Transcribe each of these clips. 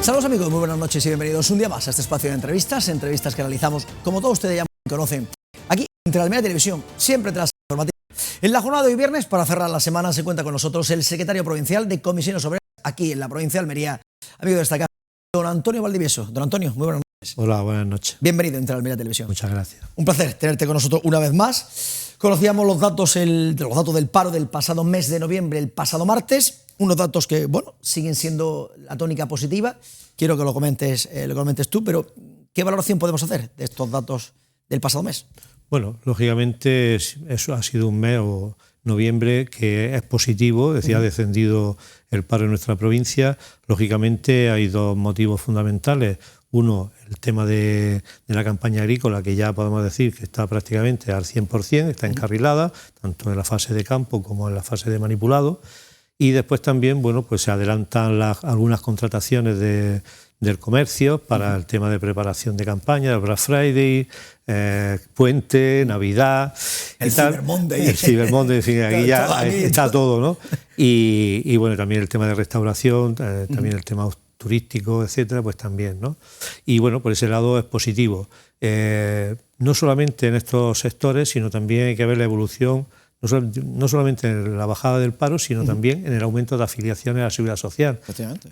Saludos amigos, muy buenas noches y bienvenidos un día más a este espacio de entrevistas que realizamos, como todos ustedes ya conocen, aquí en Almería Televisión, siempre tras informativa. En la jornada de hoy viernes, para cerrar la semana, se cuenta con nosotros el secretario provincial de Comisiones Obreras aquí en la provincia de Almería, amigo de esta casa, don Antonio Valdivieso. Don Antonio, muy buenas noches. Hola, buenas noches. Bienvenido a Almería Televisión. Muchas gracias. Un placer tenerte con nosotros una vez más. Conocíamos los datos del paro del pasado mes de noviembre, el pasado martes, unos datos que, bueno, siguen siendo la tónica positiva. Quiero que lo comentes tú, pero ¿qué valoración podemos hacer de estos datos del pasado mes? Bueno, lógicamente eso ha sido un mes o noviembre que es positivo, es decir, ha descendido el paro en nuestra provincia. Lógicamente hay dos motivos fundamentales. Uno, el tema de la campaña agrícola, que ya podemos decir que está prácticamente al 100%, está encarrilada, tanto en la fase de campo como en la fase de manipulado. Y después también, bueno, pues se adelantan algunas contrataciones del comercio para el tema de preparación de campaña, el Black Friday, Puente, Navidad. El Cyber Monday. El Cyber Monday, en fin, aquí ya está todo, ¿no? Y bueno, también el tema de restauración, también el tema turístico, etcétera, pues también, ¿no? Y bueno, por ese lado es positivo. No solamente en estos sectores, sino también hay que ver la evolución, no solamente en la bajada del paro, sino también en el aumento de afiliaciones a la Seguridad Social.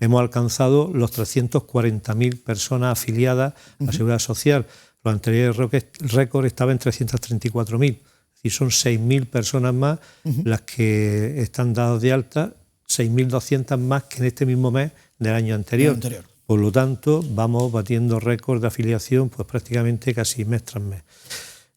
Hemos alcanzado los 340.000 personas afiliadas a la Seguridad Social. Los anteriores récords estaban en 334.000. Y son 6.000 personas más las que están dadas de alta, 6.200 más que en este mismo mes del año anterior. Por lo tanto, vamos batiendo récords de afiliación pues prácticamente casi mes tras mes.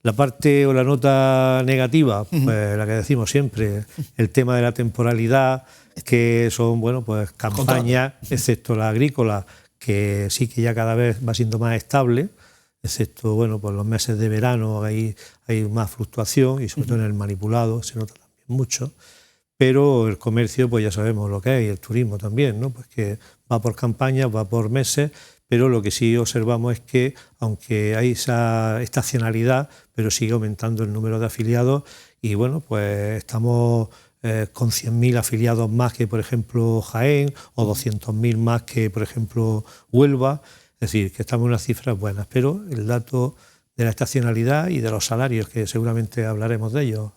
La parte o la nota negativa, pues la que decimos siempre, el tema de la temporalidad, que son, bueno, pues campañas, excepto la agrícola, que sí que ya cada vez va siendo más estable, excepto, bueno, pues los meses de verano hay más fluctuación y sobre todo en el manipulado se nota también mucho. Pero el comercio, pues ya sabemos lo que es, y el turismo también, ¿no? Pues que va por campañas, va por meses, pero lo que sí observamos es que, aunque hay esa estacionalidad, pero sigue aumentando el número de afiliados y, bueno, pues estamos con 100.000 afiliados más que, por ejemplo, Jaén, o 200.000 más que, por ejemplo, Huelva. Es decir, que estamos en unas cifras buenas, pero el dato de la estacionalidad y de los salarios, que seguramente hablaremos de ellos.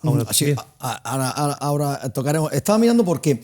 Ahora tocaremos. Estaba mirando porque,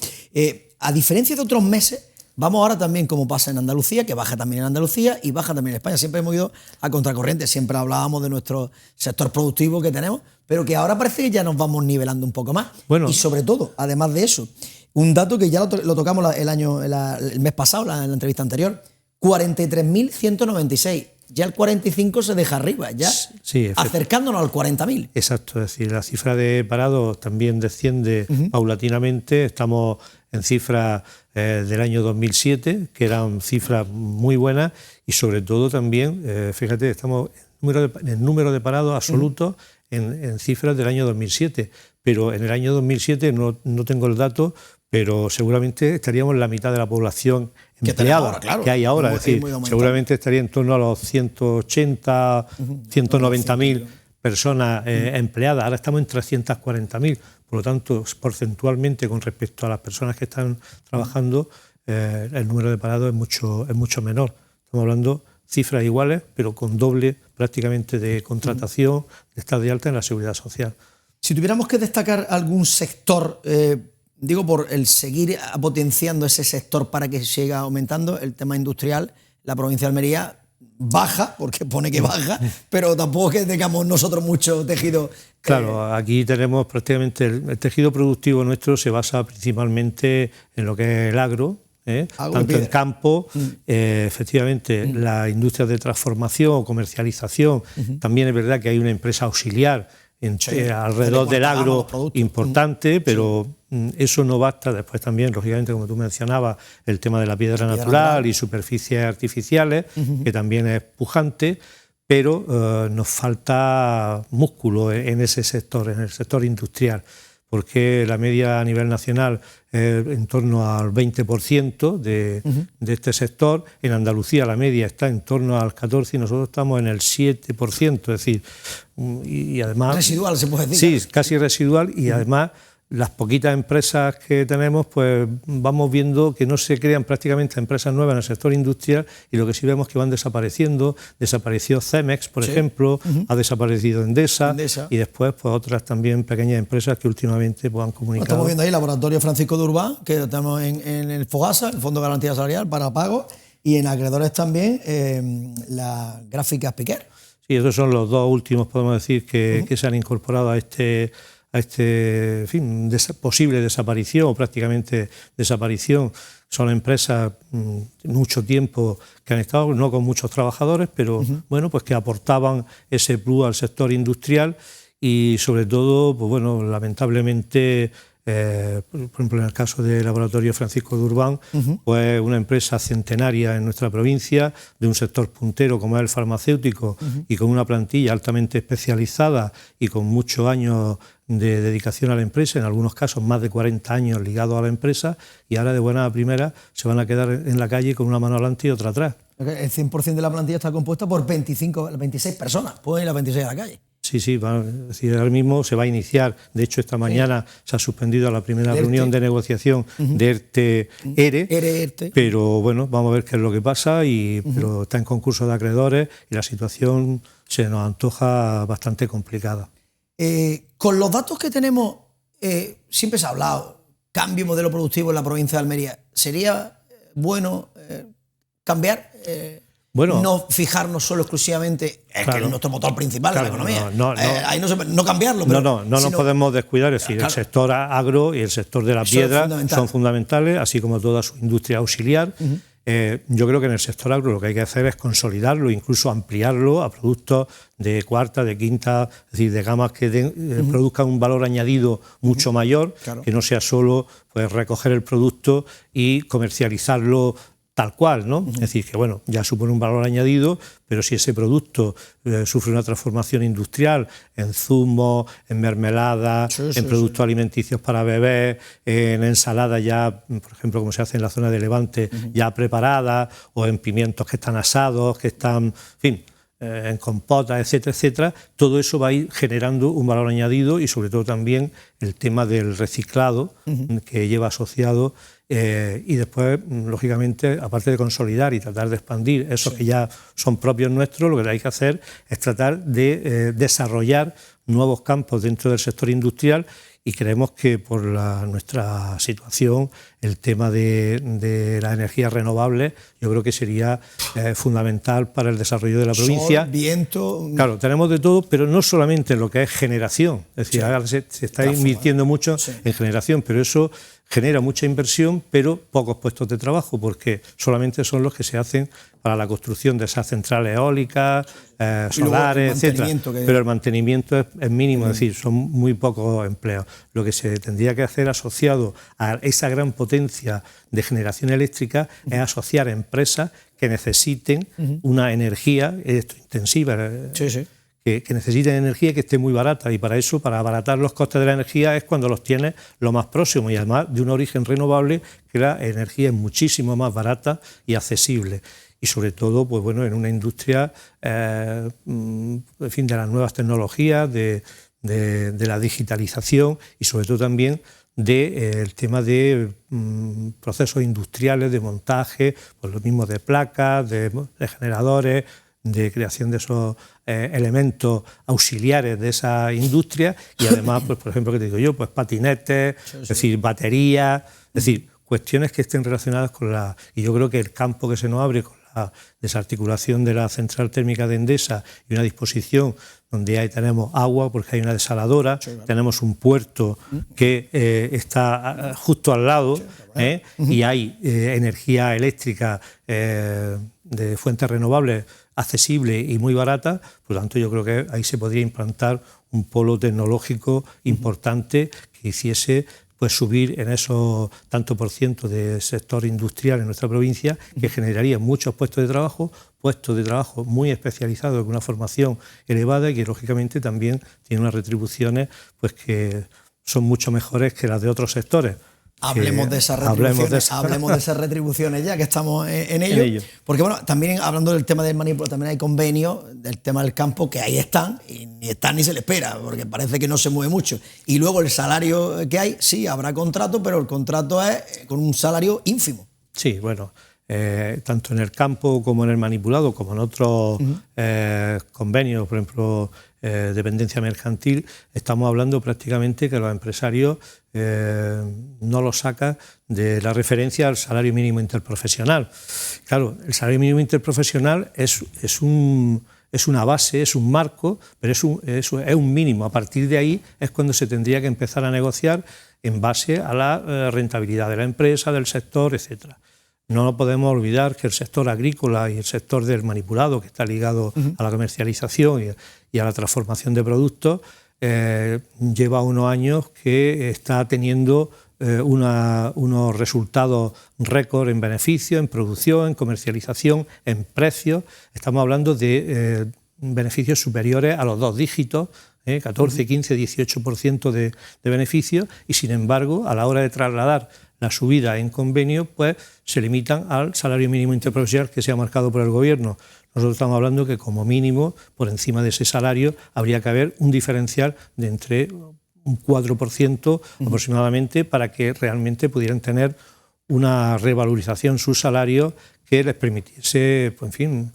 a diferencia de otros meses, vamos ahora también, como pasa en Andalucía, que baja también en Andalucía y baja también en España. Siempre hemos ido a contracorriente, siempre hablábamos de nuestro sector productivo que tenemos, pero que ahora parece que ya nos vamos nivelando un poco más. Bueno, y sobre todo, además de eso, un dato que ya lo tocamos el mes pasado, en la entrevista anterior, 43.196. Ya el 45 se deja arriba, ya sí, acercándonos al 40.000. Exacto, es decir, la cifra de parados también desciende paulatinamente. Estamos en cifras del año 2007, que eran cifras muy buenas, y sobre todo también, fíjate, estamos en el número de parados absolutos en cifras del año 2007, pero en el año 2007 no tengo el dato, pero seguramente estaríamos en la mitad de la población empleada ahora, claro, que hay ahora, es decir, seguramente estaría en torno a los 180, 190.000 personas empleadas, ahora estamos en 340.000, por lo tanto, porcentualmente con respecto a las personas que están trabajando, el número de parados es mucho menor. Estamos hablando cifras iguales, pero con doble prácticamente de contratación, de estar de alta en la Seguridad Social. Si tuviéramos que destacar algún sector, digo por el seguir potenciando ese sector para que siga aumentando, el tema industrial, la provincia de Almería baja, porque pone que baja, pero tampoco es que tengamos nosotros mucho tejido. Claro, aquí tenemos prácticamente el tejido productivo nuestro se basa principalmente en lo que es el agro, tanto en campo, efectivamente las industrias de transformación o comercialización, también es verdad que hay una empresa auxiliar alrededor del agro importante, pero eso no basta. Después también, lógicamente, como tú mencionabas, el tema de la piedra natural y superficies artificiales, que también es pujante, pero nos falta músculo en ese sector, en el sector industrial, porque la media a nivel nacional es en torno al 20% de este sector. En Andalucía la media está en torno al 14% y nosotros estamos en el 7%, es decir, y además... Residual, se puede decir. Sí, casi residual, y además las poquitas empresas que tenemos, pues vamos viendo que no se crean prácticamente empresas nuevas en el sector industrial y lo que sí vemos es que van desapareciendo. Desapareció Cemex, por ejemplo, ha desaparecido Endesa y después pues otras también pequeñas empresas que últimamente pues, han comunicado. Estamos viendo ahí Laboratorio Francisco de Urbán, que tenemos en el FOGASA, el Fondo de Garantía Salarial para pagos, y en acreedores también las gráficas Piquer. Sí, esos son los dos últimos, podemos decir, que se han incorporado a este en fin, posible desaparición o prácticamente desaparición. Son empresas mucho tiempo que han estado, no con muchos trabajadores, pero bueno, pues que aportaban ese plus al sector industrial y sobre todo, pues bueno, lamentablemente, por ejemplo, en el caso del Laboratorio Francisco de Urbán, pues una empresa centenaria en nuestra provincia, de un sector puntero como es el farmacéutico y con una plantilla altamente especializada y con muchos años de dedicación a la empresa, en algunos casos más de 40 años ligados a la empresa, y ahora de buena a primera se van a quedar en la calle con una mano adelante y otra atrás. El 100% de la plantilla está compuesta por 26 personas, pueden ir las 26 a la calle. Sí, es decir, ahora mismo se va a iniciar, de hecho esta mañana se ha suspendido la primera reunión de negociación de ERTE, pero bueno, vamos a ver qué es lo que pasa, pero está en concurso de acreedores y la situación se nos antoja bastante complicada. Con los datos que tenemos, siempre se ha hablado, cambio de modelo productivo en la provincia de Almería. ¿Sería bueno cambiar? Bueno, no fijarnos solo exclusivamente en que es nuestro motor principal de la economía. No cambiarlo. Pero, no nos podemos descuidar. Es decir, el sector agro y el sector de la piedra son fundamentales, así como toda su industria auxiliar. Yo creo que en el sector agro lo que hay que hacer es consolidarlo, incluso ampliarlo a productos de cuarta, de quinta, es decir, de gamas que produzcan un valor añadido mucho mayor, que no sea solo pues, recoger el producto y comercializarlo tal cual, ¿no? Es decir, que bueno, ya supone un valor añadido, pero si ese producto sufre una transformación industrial en zumo, en mermelada, en productos alimenticios para bebés, en ensalada ya, por ejemplo, como se hace en la zona de Levante, ya preparada, o en pimientos que están asados, que están, en fin, en compotas, etcétera, etcétera, todo eso va a ir generando un valor añadido y sobre todo también el tema del reciclado que lleva asociado y después, lógicamente, aparte de consolidar y tratar de expandir esos que ya son propios nuestros, lo que hay que hacer es tratar de desarrollar nuevos campos dentro del sector industrial y creemos que por nuestra situación el tema de las energías renovables yo creo que sería fundamental para el desarrollo de la provincia. Sol, viento... Claro, tenemos de todo, pero no solamente en lo que es generación, es decir, ahora se está invirtiendo mucho en generación, pero eso genera mucha inversión, pero pocos puestos de trabajo, porque solamente son los que se hacen para la construcción de esas centrales eólicas, solares, etcétera. Pero el mantenimiento es mínimo, es decir, son muy pocos empleos. Lo que se tendría que hacer asociado a esa gran potencia de generación eléctrica es asociar empresas que necesiten una energía electrointensiva. Que necesiten energía que esté muy barata, y para eso, para abaratar los costes de la energía, es cuando los tienes lo más próximo y además de un origen renovable, que la energía es muchísimo más barata y accesible. Y sobre todo, pues bueno, en una industria, en fin, de las nuevas tecnologías, de la digitalización y sobre todo también del tema de procesos industriales, de montaje, pues lo mismo de placas, de generadores, de creación de esos elementos auxiliares de esa industria y además, pues por ejemplo, que te digo yo, pues patinetes, es decir, baterías, es decir, cuestiones que estén relacionadas con la... Y yo creo que el campo que se nos abre con la desarticulación de la central térmica de Endesa y una disposición donde ahí tenemos agua, porque hay una desaladora, tenemos un puerto que está justo al lado y hay energía eléctrica de fuentes renovables accesible y muy barata, por lo tanto yo creo que ahí se podría implantar un polo tecnológico importante que hiciese pues subir en esos tanto por ciento de sector industrial en nuestra provincia, que generaría muchos puestos de trabajo muy especializados, con una formación elevada y que lógicamente también tiene unas retribuciones pues que son mucho mejores que las de otros sectores. Hablemos de esas retribuciones ya que estamos en ello. Porque bueno, también hablando del tema del manipulado, también hay convenios del tema del campo que ahí están y ni están ni se le espera, porque parece que no se mueve mucho. Y luego el salario que hay, sí, habrá contrato, pero el contrato es con un salario ínfimo. Sí, bueno, tanto en el campo como en el manipulado, como en otros convenios, por ejemplo, dependencia mercantil, estamos hablando prácticamente que los empresarios no lo sacan de la referencia al salario mínimo interprofesional. Claro, el salario mínimo interprofesional es una base, es un marco, pero es un mínimo. A partir de ahí es cuando se tendría que empezar a negociar en base a la rentabilidad de la empresa, del sector, etcétera. No podemos olvidar que el sector agrícola y el sector del manipulado, que está ligado a la comercialización y a la transformación de productos, lleva unos años que está teniendo unos resultados récord en beneficio, en producción, en comercialización, en precios. Estamos hablando de beneficios superiores a los 2 dígitos, 14, 15, 18% de beneficios, y sin embargo, a la hora de trasladar la subida en convenio, pues se limitan al salario mínimo interprofesional que se ha marcado por el Gobierno. Nosotros estamos hablando que como mínimo, por encima de ese salario, habría que haber un diferencial de entre un 4% aproximadamente para que realmente pudieran tener una revalorización sus salarios que les permitiese, pues, en fin,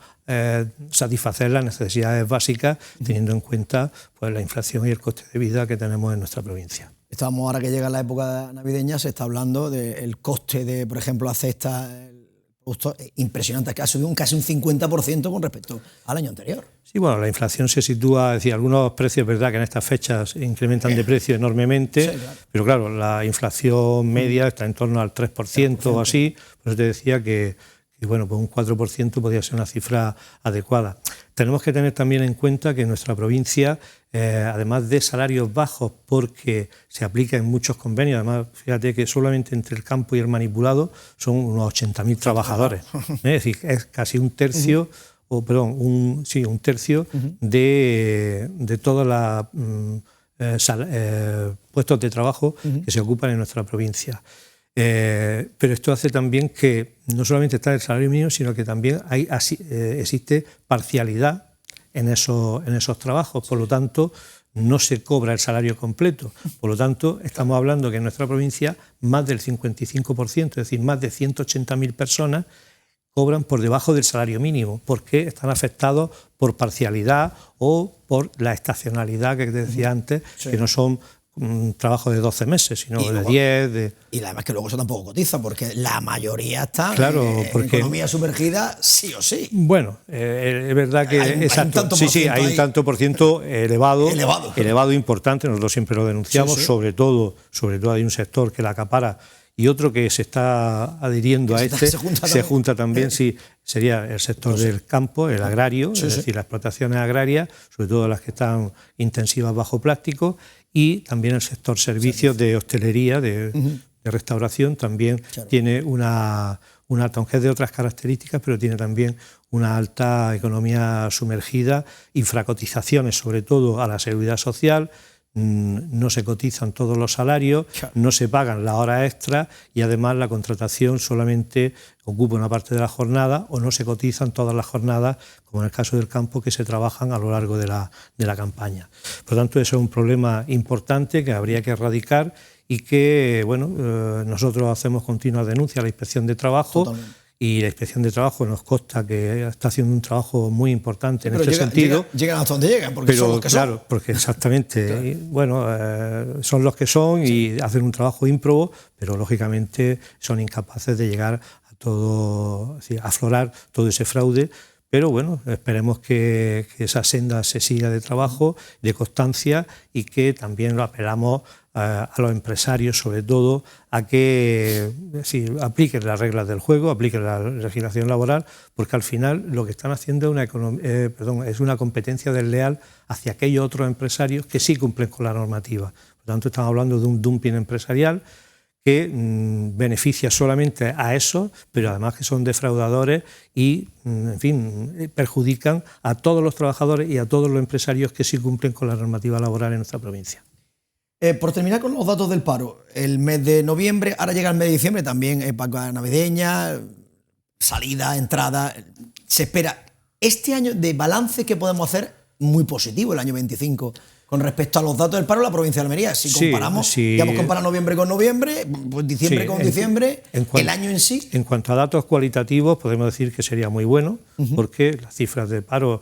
satisfacer las necesidades básicas, teniendo en cuenta pues, la inflación y el coste de vida que tenemos en nuestra provincia. Estamos, ahora que llega la época navideña, se está hablando del coste de, por ejemplo, la cesta, impresionante, que ha subido casi un 50% con respecto al año anterior. Sí, bueno, la inflación se sitúa, es decir, algunos precios, es verdad que en estas fechas incrementan de precio enormemente, sí, claro. Pero claro, la inflación media está en torno al 3% o así, por eso te decía que bueno, pues un 4% podría ser una cifra adecuada. Tenemos que tener también en cuenta que en nuestra provincia, además de salarios bajos, porque se aplica en muchos convenios, además, fíjate que solamente entre el campo y el manipulado son unos 80.000 trabajadores. Es decir, es casi un tercio, un tercio de todos los puestos de trabajo que se ocupan en nuestra provincia. Pero esto hace también que no solamente está el salario mínimo, sino que también existe parcialidad en esos trabajos, por lo tanto no se cobra el salario completo. Por lo tanto, estamos hablando que en nuestra provincia más del 55%, es decir, más de 180.000 personas cobran por debajo del salario mínimo, porque están afectados por parcialidad o por la estacionalidad que te decía antes, sí, que no son un trabajo de 12 meses, sino de 10. Y además que luego eso tampoco cotiza, porque la mayoría está en economía sumergida sí o sí. Bueno, es verdad que hay un tanto por ciento elevado, importante, nosotros siempre lo denunciamos, sí. sobre todo hay un sector que la acapara y otro que se está adhiriendo se junta también, sí, sería el sector del campo, el agrario, es decir, las explotaciones agrarias, sobre todo las que están intensivas bajo plástico, y también el sector servicios de hostelería, de restauración, también tiene una alta, aunque es de otras características, pero tiene también una alta economía sumergida, infracotizaciones sobre todo a la seguridad social, no se cotizan todos los salarios, no se pagan las horas extras y además la contratación solamente ocupa una parte de la jornada o no se cotizan todas las jornadas, como en el caso del campo, que se trabajan a lo largo de la campaña. Por lo tanto, eso es un problema importante que habría que erradicar y que, bueno, nosotros hacemos continuas denuncias a la Inspección de Trabajo. Totalmente. Y la Inspección de Trabajo nos consta que está haciendo un trabajo muy importante en este sentido. Llegan hasta donde llegan, porque son los que son. Claro, porque exactamente, claro. Y, bueno, son los que son y hacen un trabajo ímprobo, pero lógicamente son incapaces de llegar a todo, es decir, a aflorar todo ese fraude. Pero bueno, esperemos que esa senda se siga de trabajo, de constancia y que también lo apelamos a los empresarios, sobre todo, a que apliquen las reglas del juego, apliquen la legislación laboral, porque al final lo que están haciendo es una competencia desleal hacia aquellos otros empresarios que sí cumplen con la normativa. Por lo tanto, estamos hablando de un dumping empresarial que beneficia solamente a esos, pero además que son defraudadores y, en fin, perjudican a todos los trabajadores y a todos los empresarios que sí cumplen con la normativa laboral en nuestra provincia. Por terminar con los datos del paro, el mes de noviembre, ahora llega el mes de diciembre, también época navideña, salida, entrada, se espera este año de balance que podemos hacer muy positivo, el año 25, con respecto a los datos del paro en la provincia de Almería. Si comparamos, ya hemos comparado noviembre con noviembre, pues diciembre con diciembre, el año en sí. En cuanto a datos cualitativos, podemos decir que sería muy bueno, porque las cifras de paro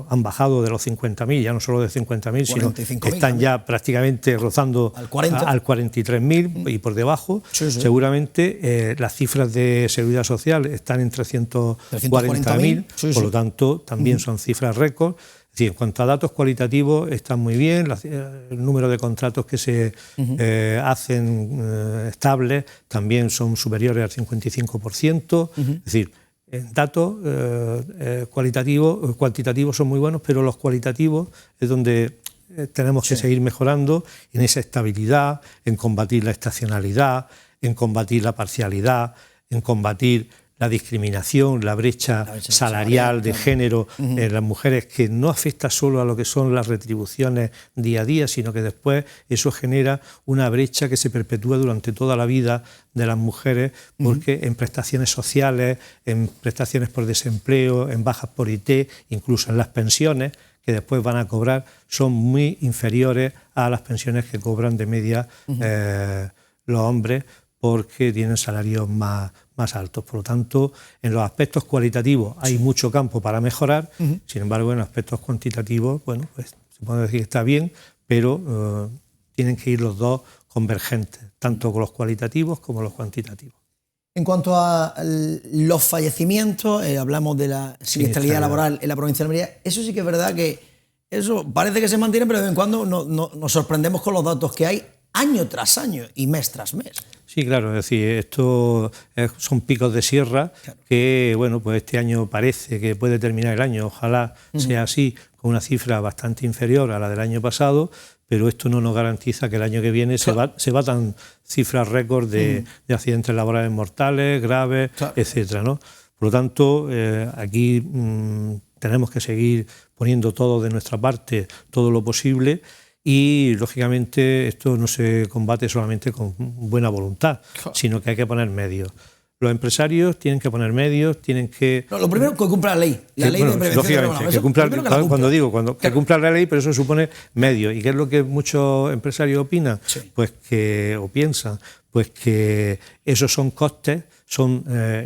han bajado de los 50.000, ya no solo de 50.000, sino que están ya prácticamente rozando al 43.000 y por debajo. Seguramente las cifras de seguridad social están en 340.000, por lo tanto también son cifras récord. Sí, en cuanto a datos cualitativos están muy bien, el número de contratos que se hacen estables también son superiores al 55%, es decir, datos cuantitativos son muy buenos, pero los cualitativos es donde tenemos que seguir mejorando en esa estabilidad, en combatir la estacionalidad, en combatir la parcialidad, en combatir la discriminación, la brecha salarial de género en las mujeres, que no afecta solo a lo que son las retribuciones día a día, sino que después eso genera una brecha que se perpetúa durante toda la vida de las mujeres, porque en prestaciones sociales, en prestaciones por desempleo, en bajas por IT, incluso en las pensiones que después van a cobrar, son muy inferiores a las pensiones que cobran de media los hombres, porque tienen salarios más altos. Por lo tanto, en los aspectos cualitativos hay mucho campo para mejorar, sin embargo, en los aspectos cuantitativos, bueno, pues se puede decir que está bien, pero tienen que ir los dos convergentes, tanto con los cualitativos como los cuantitativos. En cuanto a los fallecimientos, hablamos de la siniestralidad laboral en la provincia de Almería, eso sí que es verdad que eso parece que se mantiene, pero de vez en cuando nos sorprendemos con los datos que hay año tras año y mes tras mes. Sí, claro, es decir, esto son picos de sierra que, bueno, pues este año parece que puede terminar el año, ojalá sea así, con una cifra bastante inferior a la del año pasado, pero esto no nos garantiza que el año que viene se batan cifras récord de accidentes laborales mortales, graves, etcétera, ¿no? Por lo tanto, aquí tenemos que seguir poniendo todo de nuestra parte, todo lo posible. Y, lógicamente, esto no se combate solamente con buena voluntad, sino que hay que poner medios. Los empresarios tienen que poner medios, tienen que... No, lo primero que cumpla la ley. La ley de prevención. Lógicamente, que cumpla la ley, pero eso supone medios. ¿Y qué es lo que muchos empresarios opinan? Pues o piensan, pues que esos son costes,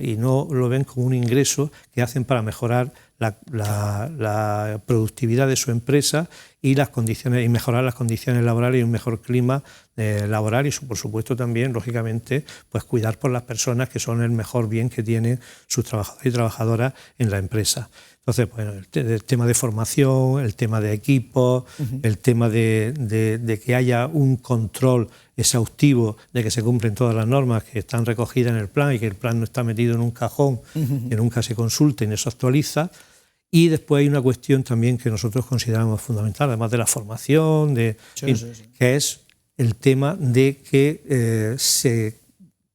y no lo ven como un ingreso que hacen para mejorar la productividad de su empresa y las condiciones, y mejorar las condiciones laborales y un mejor clima laboral, y por supuesto también, lógicamente, pues cuidar por las personas, que son el mejor bien que tienen sus trabajadores y trabajadoras en la empresa. Entonces, bueno, el tema de formación, el tema de equipos, el tema de que haya un control exhaustivo de que se cumplen todas las normas que están recogidas en el plan y que el plan no está metido en un cajón, que nunca se consulta y no se actualiza. Y después hay una cuestión también que nosotros consideramos fundamental, además de la formación, que es el tema de que se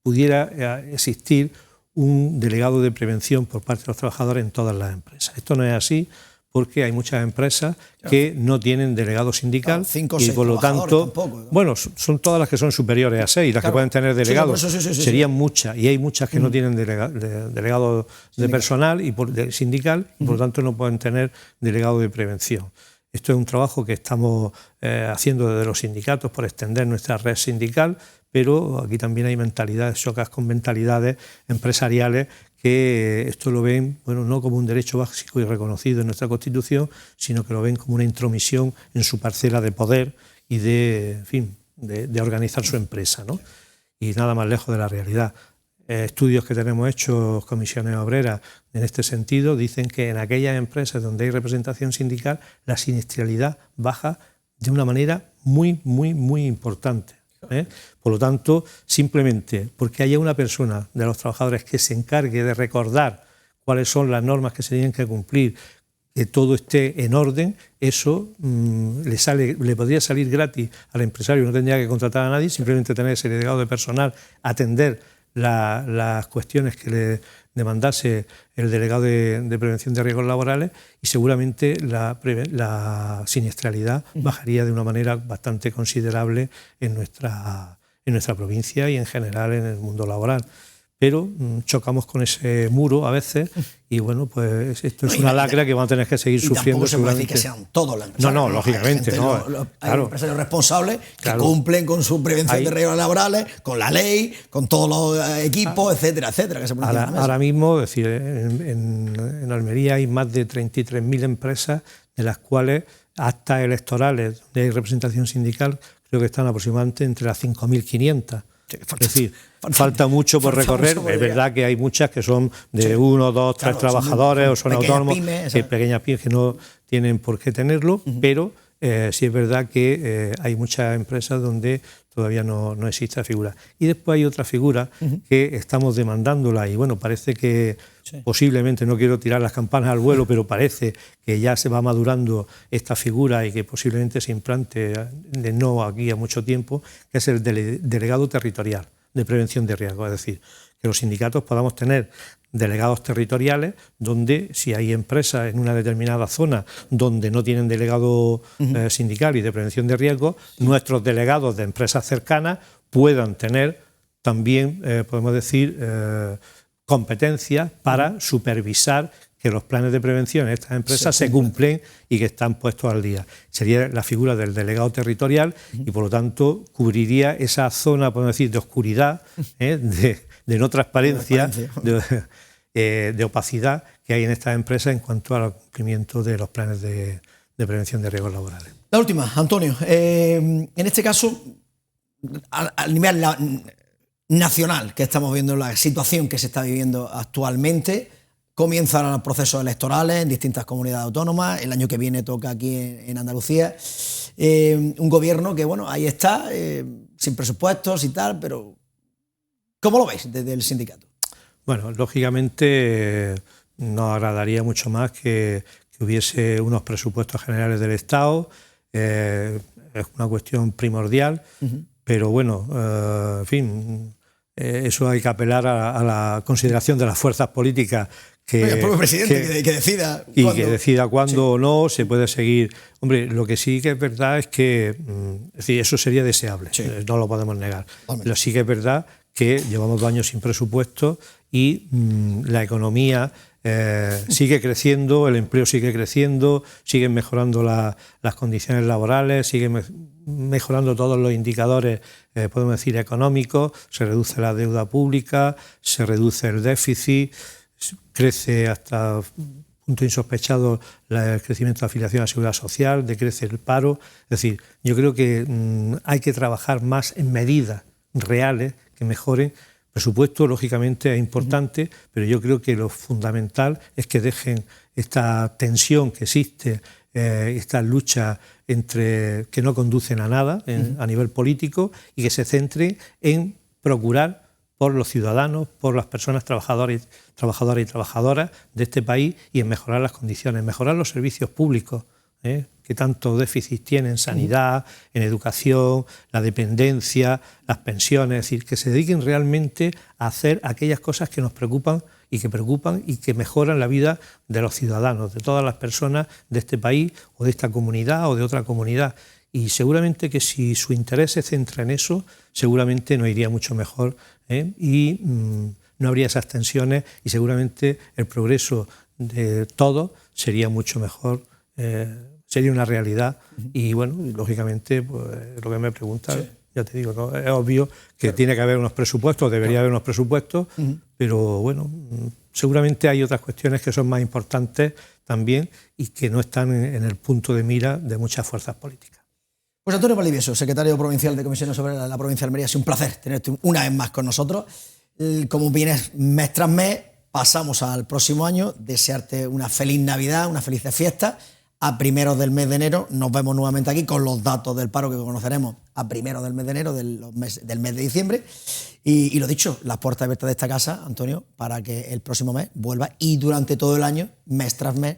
pudiera existir un delegado de prevención por parte de los trabajadores en todas las empresas. Esto no es así, porque hay muchas empresas que no tienen delegado sindical, y por lo tanto, tampoco, ¿no? Bueno, son todas las que son superiores a 6, las que pueden tener delegados, serían muchas, y hay muchas que no tienen delegado de personal y sindical, y por lo tanto no pueden tener delegado de prevención. Esto es un trabajo que estamos haciendo desde los sindicatos por extender nuestra red sindical, pero aquí también hay mentalidades, chocas con mentalidades empresariales que esto lo ven, bueno, no como un derecho básico y reconocido en nuestra Constitución, sino que lo ven como una intromisión en su parcela de poder y de organizar su empresa, ¿no? Y nada más lejos de la realidad. Estudios que tenemos hechos, comisiones obreras, en este sentido, dicen que en aquellas empresas donde hay representación sindical, la siniestralidad baja de una manera muy, muy, muy importante. Por lo tanto, simplemente porque haya una persona de los trabajadores que se encargue de recordar cuáles son las normas que se tienen que cumplir, que todo esté en orden, eso le podría salir gratis al empresario, no tendría que contratar a nadie, simplemente tener ese delegado de personal, atender las cuestiones que le demandase el delegado de prevención de riesgos laborales y seguramente la siniestralidad bajaría de una manera bastante considerable en nuestra provincia y en general en el mundo laboral. Pero chocamos con ese muro a veces y bueno, pues esto es una lacra que vamos a tener que seguir sufriendo. Tampoco se puede decir que sean todos los empresarios. No, lógicamente. Hay empresarios responsables que cumplen con su prevención de riesgos laborales, con la ley, con todos los equipos, etcétera, etcétera. Que se ponen ahora mismo, es decir, en Almería hay más de 33.000 empresas, de las cuales actas electorales donde hay representación sindical creo que están aproximadamente entre las 5.500. Es decir, falta mucho por recorrer. Es verdad que hay muchas que son de 1, 2, 3 trabajadores o son autónomos, pequeñas pymes que no tienen por qué tenerlo, pero sí es verdad que hay muchas empresas donde todavía no existe la figura. Y después hay otra figura que estamos demandándola y bueno, parece que posiblemente, no quiero tirar las campanas al vuelo, pero parece que ya se va madurando esta figura y que posiblemente se implante de no aquí a mucho tiempo, que es el delegado territorial de prevención de riesgos. Es decir, que los sindicatos podamos tener delegados territoriales donde si hay empresas en una determinada zona donde no tienen delegado sindical y de prevención de riesgos, nuestros delegados de empresas cercanas puedan tener también, podemos decir, competencias para supervisar que los planes de prevención en estas empresas se cumplen y que están puestos al día. Sería la figura del delegado territorial y por lo tanto cubriría esa zona, podemos decir, de oscuridad, de no transparencia, de opacidad que hay en estas empresas en cuanto al cumplimiento de los planes de prevención de riesgos laborales. La última, Antonio. En este caso, al nivel nacional que estamos viendo, la situación que se está viviendo actualmente, comienzan los procesos electorales en distintas comunidades autónomas. El año que viene toca aquí en Andalucía. Un gobierno que, bueno, ahí está, sin presupuestos y tal, pero ¿cómo lo veis desde el sindicato? Bueno, lógicamente nos agradaría mucho más que hubiese unos presupuestos generales del Estado. Es una cuestión primordial, pero bueno, en fin, eso hay que apelar a la consideración de las fuerzas políticas. El propio presidente que decida y cuándo. Que decida cuándo o no se puede seguir. Hombre, lo que sí que es verdad es que es decir, eso sería deseable, no lo podemos negar. Pero sí que es verdad que llevamos 2 años sin presupuesto y la economía sigue creciendo, el empleo sigue creciendo, siguen mejorando las condiciones laborales, siguen mejorando todos los indicadores, podemos decir, económicos, se reduce la deuda pública, se reduce el déficit, crece hasta un punto insospechado el crecimiento de afiliación a la seguridad social, decrece el paro. Es decir, yo creo que hay que trabajar más en medidas reales que mejoren. El presupuesto, lógicamente, es importante, pero yo creo que lo fundamental es que dejen esta tensión que existe, estas luchas que no conducen a nada a nivel político y que se centren en procurar por los ciudadanos, por las personas trabajadoras y trabajadoras de este país y en mejorar las condiciones, mejorar los servicios públicos, que tanto déficit tienen en sanidad, en educación, la dependencia, las pensiones, es decir, que se dediquen realmente a hacer aquellas cosas que nos preocupan y que mejoran la vida de los ciudadanos, de todas las personas de este país o de esta comunidad o de otra comunidad. Y seguramente que si su interés se centra en eso, seguramente nos iría mucho mejor y no habría esas tensiones y seguramente el progreso de todos sería mucho mejor, sería una realidad. Y bueno, lógicamente, pues, lo que me preguntas, ya te digo, ¿no? Es obvio que tiene que haber unos presupuestos, debería haber unos presupuestos, pero bueno, seguramente hay otras cuestiones que son más importantes también y que no están en el punto de mira de muchas fuerzas políticas. Pues Antonio Valdivieso, secretario provincial de Comisiones sobre la provincia de Almería, ha sido un placer tenerte una vez más con nosotros. Como vienes mes tras mes, pasamos al próximo año, desearte una feliz Navidad, una feliz fiesta. A primeros del mes de enero nos vemos nuevamente aquí con los datos del paro que conoceremos a primeros del mes de enero del mes de diciembre. Y lo dicho, las puertas abiertas de esta casa, Antonio, para que el próximo mes vuelva y durante todo el año, mes tras mes,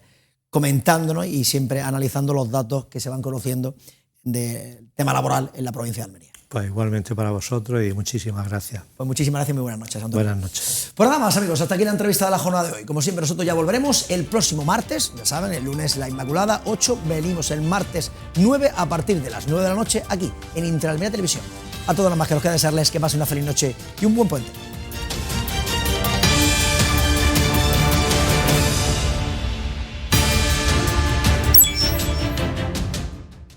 comentándonos y siempre analizando los datos que se van conociendo del tema laboral en la provincia de Almería. Pues igualmente para vosotros y muchísimas gracias. Pues muchísimas gracias y muy buenas noches, Antonio. Buenas noches. Pues nada más, amigos, hasta aquí la entrevista de la jornada de hoy. Como siempre, nosotros ya volveremos el próximo martes, ya saben, el lunes La Inmaculada, 8, venimos el martes 9 a partir de las 9 de la noche aquí en Interal Media Televisión. A todos los más que nos queda desearles que pasen una feliz noche y un buen puente.